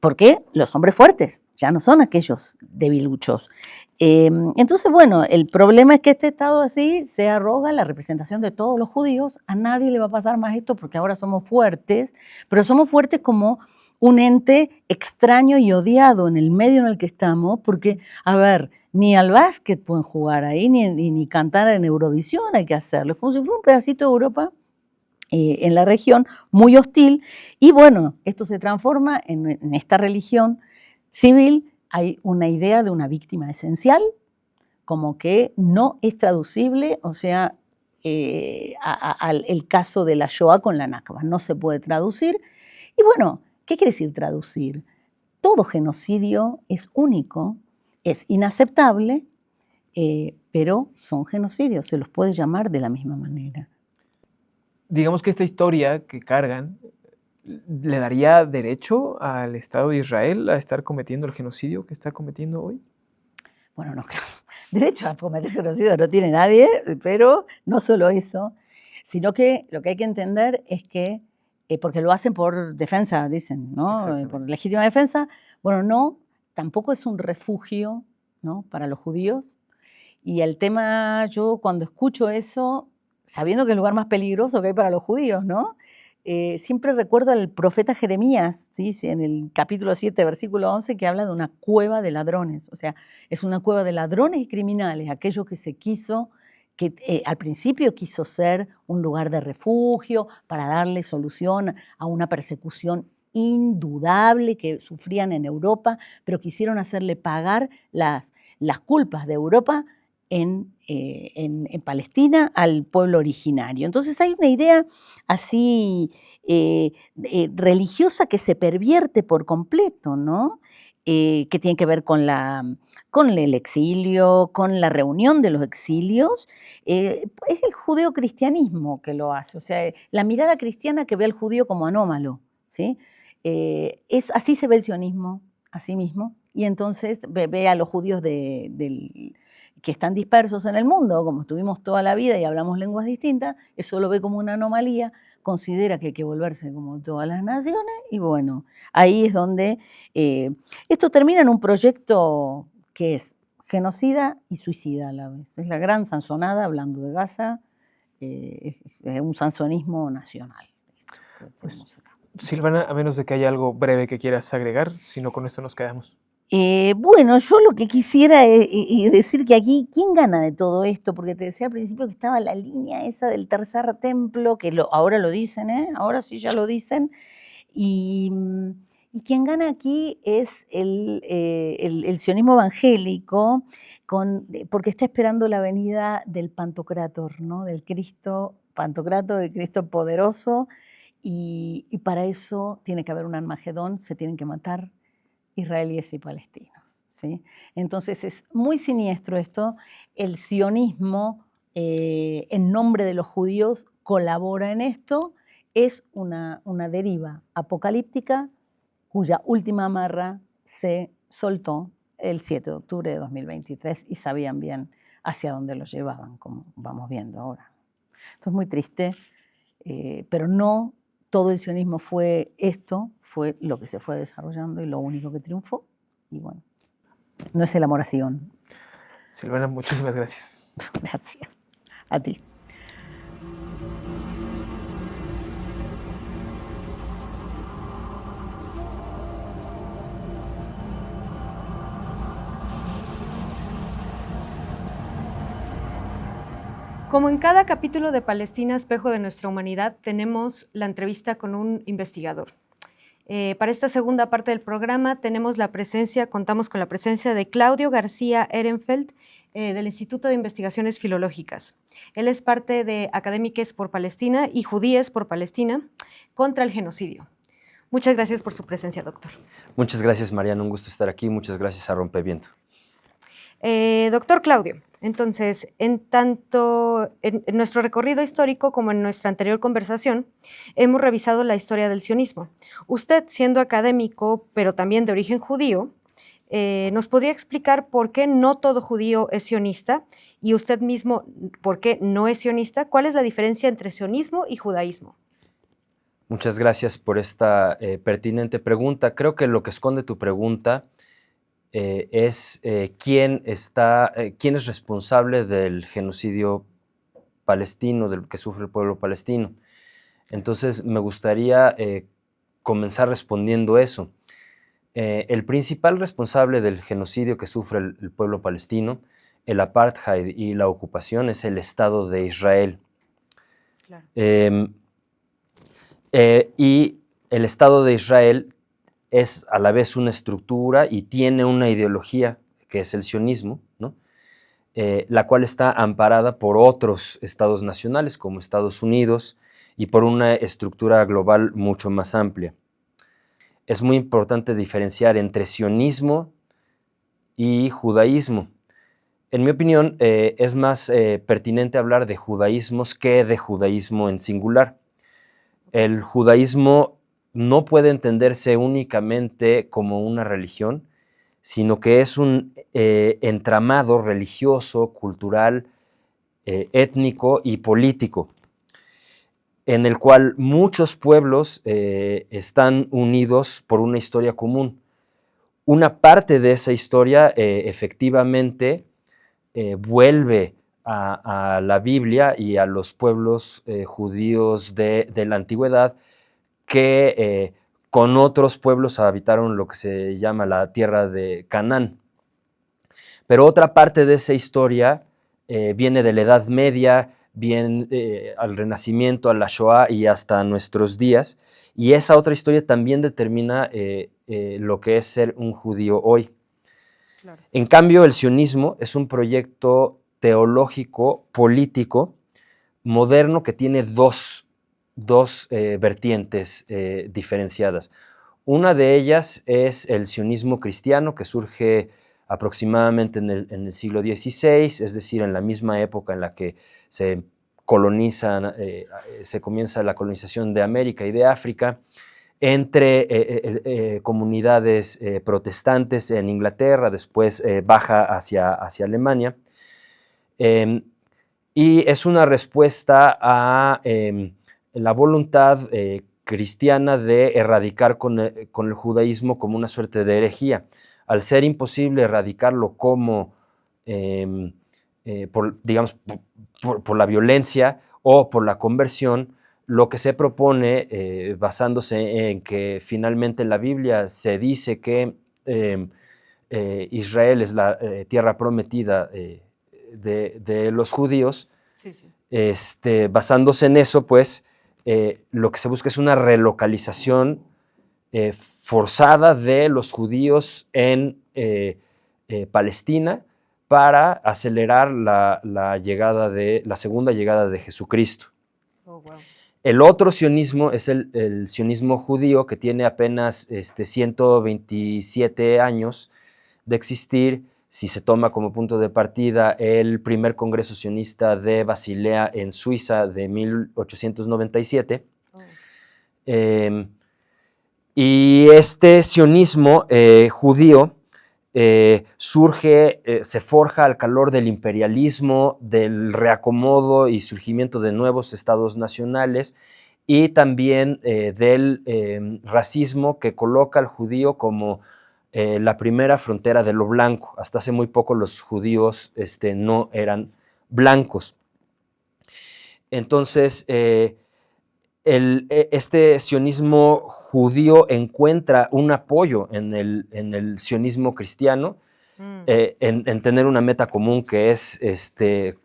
Porque los hombres fuertes ya no son aquellos debiluchos. Entonces, bueno, el problema es que este Estado así se arroga la representación de todos los judíos. A nadie le va a pasar más esto porque ahora somos fuertes, pero somos fuertes como un ente extraño y odiado en el medio en el que estamos, porque, a ver, ni al básquet pueden jugar ahí, ni cantar en Eurovisión hay que hacerlo. Es como si fuera un pedacito de Europa en la región, muy hostil, y bueno, esto se transforma en esta religión civil. Hay una idea de una víctima esencial, como que no es traducible, o sea, el caso de la Shoah con la Nakba. No se puede traducir. Y bueno, ¿qué quiere decir traducir? Todo genocidio es único, es inaceptable, pero son genocidios, se los puede llamar de la misma manera. Digamos que esta historia que cargan le daría derecho al Estado de Israel a estar cometiendo el genocidio que está cometiendo hoy. Bueno, no, claro. Derecho a cometer genocidio no tiene nadie, pero no solo eso, sino que lo que hay que entender es que, porque lo hacen por defensa, dicen, ¿no? Por legítima defensa, bueno, no, tampoco es un refugio, ¿no?, para los judíos. Y el tema, yo cuando escucho eso, sabiendo que es el lugar más peligroso que hay para los judíos, ¿no?, siempre recuerdo al profeta Jeremías, ¿sí?, en el capítulo 7, versículo 11, que habla de una cueva de ladrones. O sea, es una cueva de ladrones y criminales, aquello que se quiso, que al principio quiso ser un lugar de refugio para darle solución a una persecución indudable que sufrían en Europa, pero quisieron hacerle pagar las culpas de Europa en Palestina al pueblo originario. Entonces hay una idea así religiosa que se pervierte por completo, ¿no? Que tiene que ver con el exilio, con la reunión de los exilios. Es el judeocristianismo que lo hace, o sea, la mirada cristiana que ve al judío como anómalo, ¿sí? Así se ve el sionismo, así mismo, y entonces ve a los judíos que están dispersos en el mundo, como estuvimos toda la vida y hablamos lenguas distintas, eso lo ve como una anomalía, considera que hay que volverse como todas las naciones, y bueno, ahí es donde esto termina en un proyecto que es genocida y suicida a la vez. Es la gran sanzonada, hablando de Gaza, es un sanzonismo nacional. Pues, Silvana, a menos de que haya algo breve que quieras agregar, si no, con esto nos quedamos. Bueno, yo lo que quisiera es decir que aquí, ¿quién gana de todo esto? Porque te decía al principio que estaba la línea esa del tercer templo, que ahora lo dicen, ahora sí ya lo dicen, y quien gana aquí es el sionismo evangélico, porque está esperando la venida del Pantocrátor, ¿no?, del Cristo Pantocrátor, del Cristo poderoso, y para eso tiene que haber un Armagedón, se tienen que matar israelíes y palestinos, ¿sí? Entonces es muy siniestro esto. El sionismo, en nombre de los judíos, colabora en esto. Es una deriva apocalíptica cuya última amarra se soltó el 7 de octubre de 2023 y sabían bien hacia dónde lo llevaban, como vamos viendo ahora. Esto es muy triste, pero no todo el sionismo fue esto, fue lo que se fue desarrollando y lo único que triunfó. Y bueno, no es el amor a Sion. Silvana, muchísimas gracias. Gracias. A ti. Como en cada capítulo de Palestina, Espejo de nuestra humanidad, tenemos la entrevista con un investigador. Para esta segunda parte del programa contamos con la presencia de Claudio García Ehrenfeld, del Instituto de Investigaciones Filológicas. Él es parte de Académiques por Palestina y Judíes por Palestina contra el genocidio. Muchas gracias por su presencia, doctor. Muchas gracias, Mariana, un gusto estar aquí. Muchas gracias a Rompeviento. Doctor Claudio, entonces, tanto en nuestro recorrido histórico como en nuestra anterior conversación, hemos revisado la historia del sionismo. Usted, siendo académico, pero también de origen judío, ¿nos podría explicar por qué no todo judío es sionista y usted mismo por qué no es sionista? ¿Cuál es la diferencia entre sionismo y judaísmo? Muchas gracias por esta pertinente pregunta. Creo que lo que esconde tu pregunta es quién es responsable del genocidio palestino, del que sufre el pueblo palestino. Entonces, me gustaría comenzar respondiendo eso. El principal responsable del genocidio que sufre el pueblo palestino, el apartheid y la ocupación, es el Estado de Israel. Claro. Y el Estado de Israel es a la vez una estructura y tiene una ideología que es el sionismo, ¿no? la cual está amparada por otros estados nacionales como Estados Unidos y por una estructura global mucho más amplia. Es muy importante diferenciar entre sionismo y judaísmo. En mi opinión, es más pertinente hablar de judaísmos que de judaísmo en singular. El judaísmo no puede entenderse únicamente como una religión, sino que es un entramado religioso, cultural, étnico y político, en el cual muchos pueblos están unidos por una historia común. Una parte de esa historia efectivamente vuelve a la Biblia y a los pueblos judíos de la antigüedad que con otros pueblos habitaron lo que se llama la tierra de Canaán. Pero otra parte de esa historia viene de la Edad Media, viene al Renacimiento, a la Shoah y hasta nuestros días, y esa otra historia también determina lo que es ser un judío hoy. Claro. En cambio, el sionismo es un proyecto teológico, político, moderno que tiene dos vertientes diferenciadas. Una de ellas es el sionismo cristiano, que surge aproximadamente en el siglo XVI, es decir, en la misma época en la que se comienza la colonización de América y de África, entre comunidades protestantes en Inglaterra, después baja hacia Alemania, y es una respuesta a la voluntad cristiana de erradicar con el judaísmo como una suerte de herejía. Al ser imposible erradicarlo como, por la violencia o por la conversión, lo que se propone, basándose en que finalmente en la Biblia se dice que Israel es la tierra prometida de los judíos, sí. Basándose en eso, pues, lo que se busca es una relocalización forzada de los judíos en Palestina para acelerar la segunda llegada de Jesucristo. Oh, wow. El otro sionismo es el sionismo judío, que tiene apenas 127 años de existir, si se toma como punto de partida el primer congreso sionista de Basilea en Suiza de 1897. Oh. Y este sionismo judío surge, se forja al calor del imperialismo, del reacomodo y surgimiento de nuevos estados nacionales y también del racismo que coloca al judío como la primera frontera de lo blanco. Hasta hace muy poco los judíos no eran blancos. Entonces, este sionismo judío encuentra un apoyo en el sionismo cristiano, en tener una meta común que es,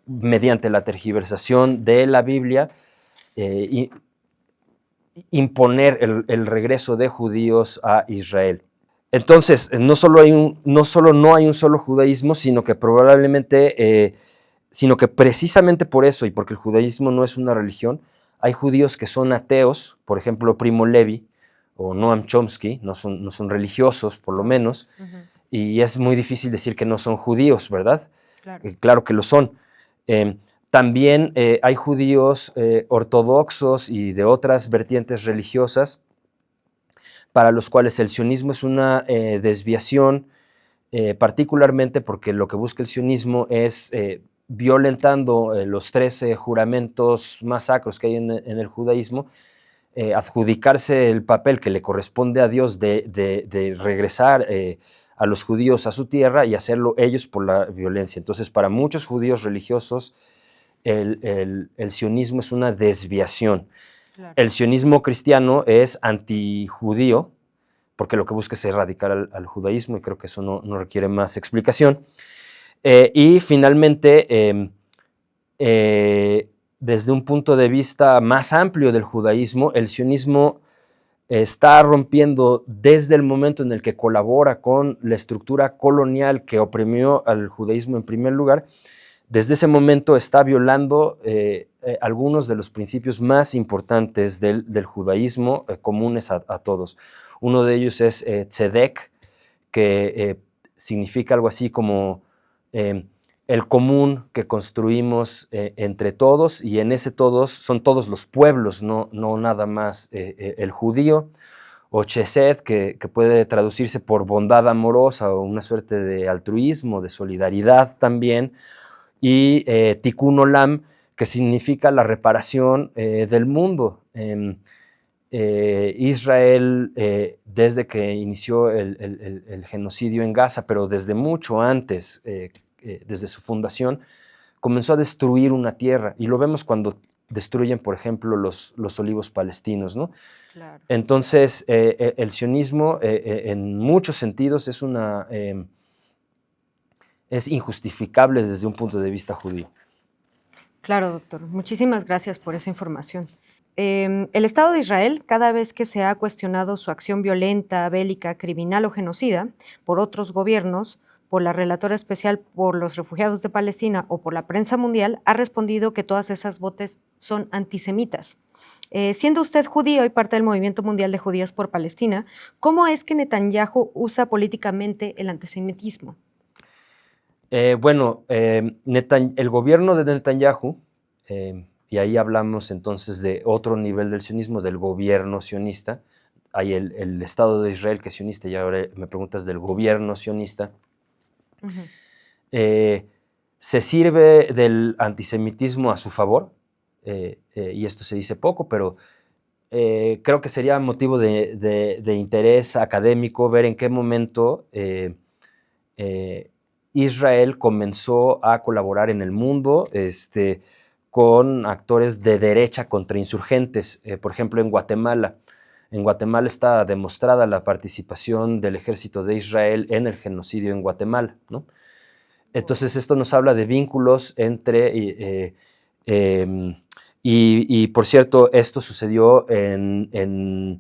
mediante la tergiversación de la Biblia, imponer el regreso de judíos a Israel. Entonces, no solo no hay un solo judaísmo, sino que probablemente, sino que precisamente por eso, y porque el judaísmo no es una religión, hay judíos que son ateos, por ejemplo, Primo Levi o Noam Chomsky, no son religiosos, por lo menos, y es muy difícil decir que no son judíos, ¿verdad? Claro, claro que lo son. También hay judíos ortodoxos y de otras vertientes religiosas para los cuales el sionismo es una desviación, particularmente porque lo que busca el sionismo es, violentando los 13 juramentos más sacros que hay en el judaísmo, adjudicarse el papel que le corresponde a Dios de regresar a los judíos a su tierra y hacerlo ellos por la violencia. Entonces, para muchos judíos religiosos, el sionismo es una desviación. Claro. El sionismo cristiano es antijudío, porque lo que busca es erradicar al judaísmo, y creo que eso no requiere más explicación. Y finalmente, desde un punto de vista más amplio del judaísmo, el sionismo está rompiendo desde el momento en el que colabora con la estructura colonial que oprimió al judaísmo en primer lugar. Desde ese momento está violando algunos de los principios más importantes del judaísmo comunes a todos. Uno de ellos es tzedek, que significa algo así como el común que construimos entre todos, y en ese todos son todos los pueblos, no nada más el judío, o chesed, que puede traducirse por bondad amorosa o una suerte de altruismo, de solidaridad también, y tikkun olam, que significa la reparación del mundo. Israel, desde que inició el genocidio en Gaza, pero desde mucho antes, desde su fundación, comenzó a destruir una tierra, y lo vemos cuando destruyen, por ejemplo, los olivos palestinos, ¿no? Claro. Entonces, el sionismo, en muchos sentidos, es injustificable desde un punto de vista judío. Claro, doctor. Muchísimas gracias por esa información. El Estado de Israel, cada vez que se ha cuestionado su acción violenta, bélica, criminal o genocida por otros gobiernos, por la Relatora Especial por los Refugiados de Palestina o por la prensa mundial, ha respondido que todas esas voces son antisemitas. Siendo usted judío y parte del Movimiento Mundial de Judíos por Palestina, ¿cómo es que Netanyahu usa políticamente el antisemitismo? El gobierno de Netanyahu, y ahí hablamos entonces de otro nivel del sionismo, del gobierno sionista. Hay el Estado de Israel que es sionista, y ahora me preguntas del gobierno sionista. Uh-huh. Se sirve del antisemitismo a su favor, y esto se dice poco, pero creo que sería motivo de interés académico ver en qué momento Israel comenzó a colaborar en el mundo con actores de derecha contra insurgentes. Por ejemplo, en Guatemala. En Guatemala está demostrada la participación del ejército de Israel en el genocidio en Guatemala, ¿no? Entonces, esto nos habla de vínculos entre... y por cierto, esto sucedió en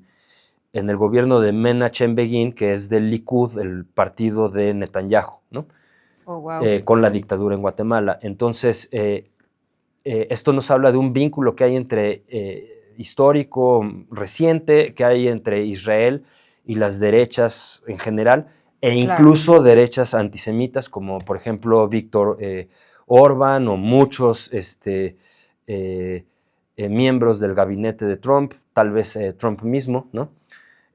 el gobierno de Menachem Begin, que es del Likud, el partido de Netanyahu, ¿no? Oh, wow. Con la dictadura en Guatemala. Entonces, esto nos habla de un vínculo que hay histórico, reciente, que hay entre Israel y las derechas en general, e incluso derechas antisemitas, como por ejemplo Víctor Orbán o muchos miembros del gabinete de Trump, tal vez Trump mismo, ¿no?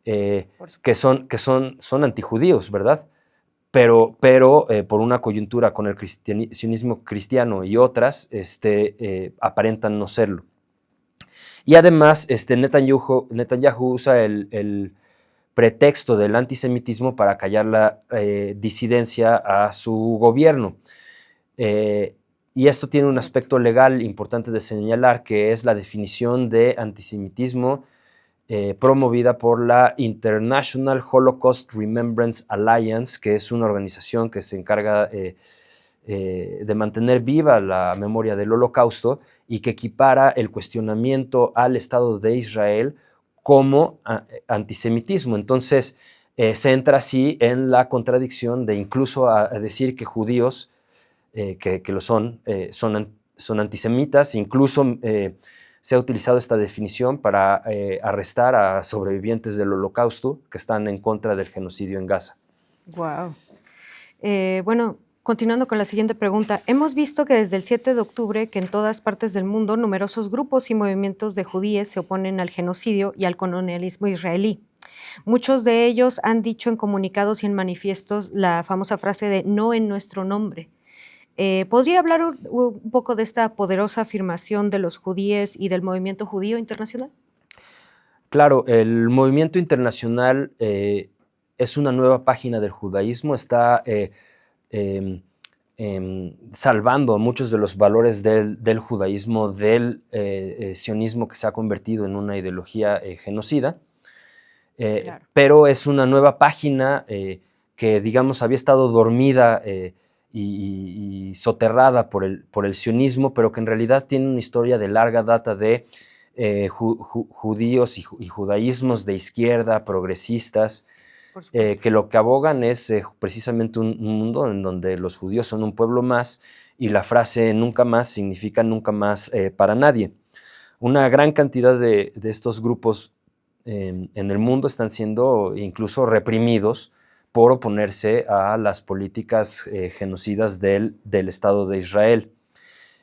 Que son antijudíos, ¿verdad? Pero por una coyuntura con el sionismo cristiano y otras, aparentan no serlo. Y además, Netanyahu usa el pretexto del antisemitismo para callar la disidencia a su gobierno. Y esto tiene un aspecto legal importante de señalar, que es la definición de antisemitismo promovida por la International Holocaust Remembrance Alliance, que es una organización que se encarga de mantener viva la memoria del Holocausto y que equipara el cuestionamiento al Estado de Israel como antisemitismo. Entonces, se entra así en la contradicción de incluso a decir que judíos, que lo son antisemitas. Incluso se ha utilizado esta definición para arrestar a sobrevivientes del Holocausto que están en contra del genocidio en Gaza. Wow. Bueno, continuando con la siguiente pregunta, hemos visto que desde el 7 de octubre que en todas partes del mundo numerosos grupos y movimientos de judíes se oponen al genocidio y al colonialismo israelí. Muchos de ellos han dicho en comunicados y en manifiestos la famosa frase de "no en nuestro nombre". ¿Podría hablar un poco de esta poderosa afirmación de los judíes y del movimiento judío internacional? Claro, el movimiento internacional es una nueva página del judaísmo, está salvando muchos de los valores del judaísmo, del sionismo, que se ha convertido en una ideología genocida, claro. Pero es una nueva página que, digamos, había estado dormida y soterrada por el sionismo, pero que en realidad tiene una historia de larga data de judíos y judaísmos de izquierda, progresistas, Por supuesto. que lo que abogan es precisamente un mundo en donde los judíos son un pueblo más y la frase nunca más significa nunca más para nadie. Una gran cantidad de estos grupos en el mundo están siendo incluso reprimidos por oponerse a las políticas genocidas del Estado de Israel.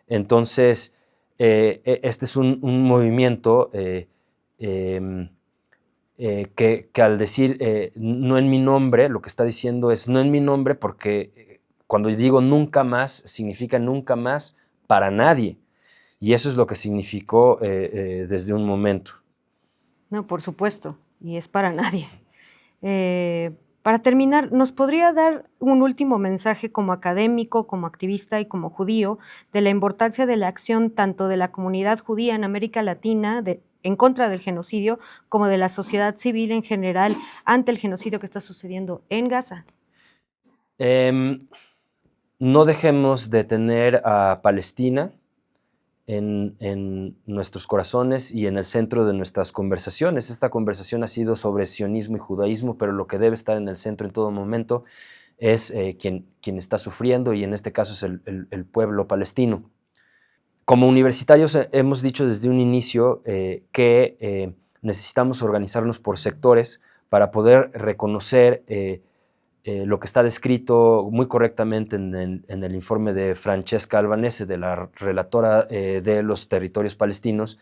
Entonces, este es un movimiento que al decir no en mi nombre, lo que está diciendo es no en mi nombre porque cuando digo nunca más, significa nunca más para nadie. Y eso es lo que significó desde un momento. No, por supuesto, y es para nadie. Para terminar, ¿nos podría dar un último mensaje como académico, como activista y como judío de la importancia de la acción tanto de la comunidad judía en América Latina en contra del genocidio, como de la sociedad civil en general ante el genocidio que está sucediendo en Gaza? No dejemos de tener a Palestina en nuestros corazones y en el centro de nuestras conversaciones. Esta conversación ha sido sobre sionismo y judaísmo, pero lo que debe estar en el centro en todo momento es quien está sufriendo, y en este caso es el pueblo palestino. Como universitarios hemos dicho desde un inicio que necesitamos organizarnos por sectores para poder reconocer lo que está descrito muy correctamente en el informe de Francesca Albanese, de la relatora de los territorios palestinos,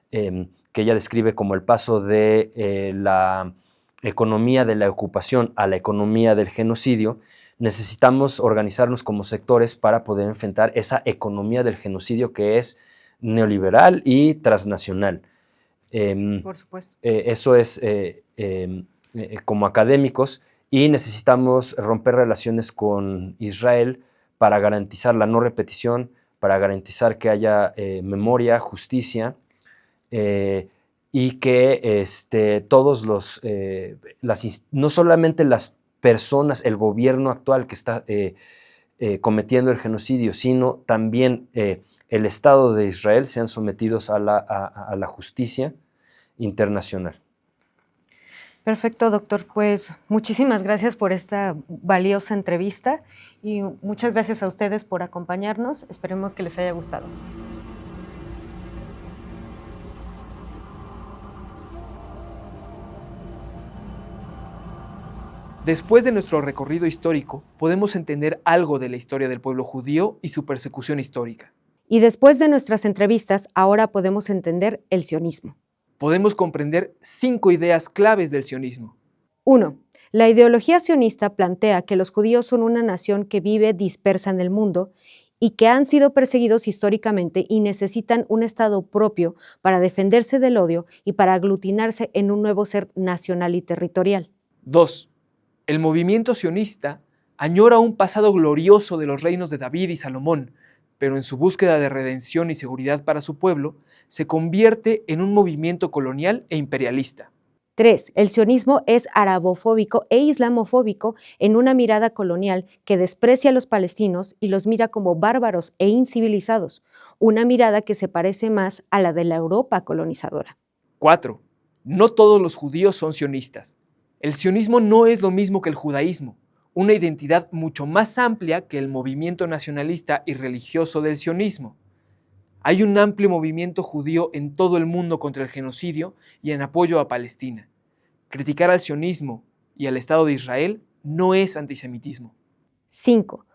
que ella describe como el paso de la economía de la ocupación a la economía del genocidio. Necesitamos organizarnos como sectores para poder enfrentar esa economía del genocidio que es neoliberal y transnacional. Por supuesto. Eso es como académicos, y necesitamos romper relaciones con Israel para garantizar la no repetición, para garantizar que haya memoria, justicia, y que todos no solamente las personas, el gobierno actual que está cometiendo el genocidio, sino también el Estado de Israel sean sometidos a la justicia internacional. Perfecto, doctor. Pues muchísimas gracias por esta valiosa entrevista y muchas gracias a ustedes por acompañarnos. Esperemos que les haya gustado. Después de nuestro recorrido histórico, podemos entender algo de la historia del pueblo judío y su persecución histórica. Y después de nuestras entrevistas, ahora podemos entender el sionismo. Podemos comprender 5 ideas claves del sionismo. 1. La ideología sionista plantea que los judíos son una nación que vive dispersa en el mundo y que han sido perseguidos históricamente y necesitan un Estado propio para defenderse del odio y para aglutinarse en un nuevo ser nacional y territorial. 2. El movimiento sionista añora un pasado glorioso de los reinos de David y Salomón, pero en su búsqueda de redención y seguridad para su pueblo, se convierte en un movimiento colonial e imperialista. 3. El sionismo es arabofóbico e islamofóbico en una mirada colonial que desprecia a los palestinos y los mira como bárbaros e incivilizados, una mirada que se parece más a la de la Europa colonizadora. 4. No todos los judíos son sionistas. El sionismo no es lo mismo que el judaísmo, una identidad mucho más amplia que el movimiento nacionalista y religioso del sionismo. Hay un amplio movimiento judío en todo el mundo contra el genocidio y en apoyo a Palestina. Criticar al sionismo y al Estado de Israel no es antisemitismo. 5.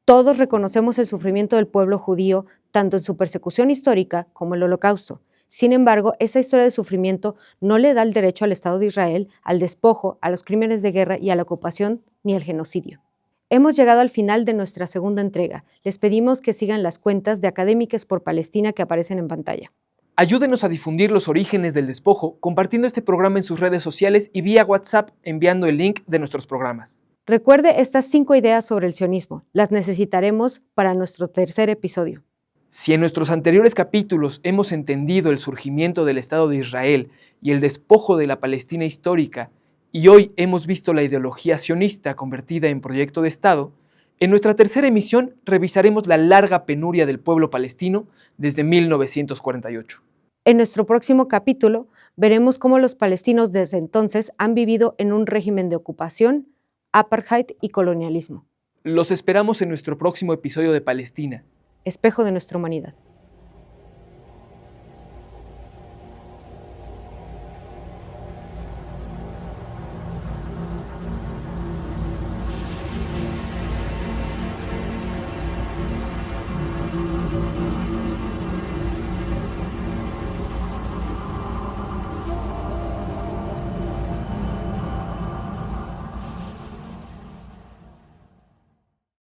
Todos reconocemos el sufrimiento del pueblo judío, tanto en su persecución histórica como el Holocausto. Sin embargo, esa historia de sufrimiento no le da el derecho al Estado de Israel, al despojo, a los crímenes de guerra y a la ocupación, ni al genocidio. Hemos llegado al final de nuestra segunda entrega. Les pedimos que sigan las cuentas de Académicas por Palestina que aparecen en pantalla. Ayúdenos a difundir los orígenes del despojo compartiendo este programa en sus redes sociales y vía WhatsApp enviando el link de nuestros programas. Recuerde estas 5 ideas sobre el sionismo. Las necesitaremos para nuestro tercer episodio. Si en nuestros anteriores capítulos hemos entendido el surgimiento del Estado de Israel y el despojo de la Palestina histórica, y hoy hemos visto la ideología sionista convertida en proyecto de Estado, en nuestra tercera emisión revisaremos la larga penuria del pueblo palestino desde 1948. En nuestro próximo capítulo veremos cómo los palestinos desde entonces han vivido en un régimen de ocupación, apartheid y colonialismo. Los esperamos en nuestro próximo episodio de Palestina. Espejo de nuestra humanidad.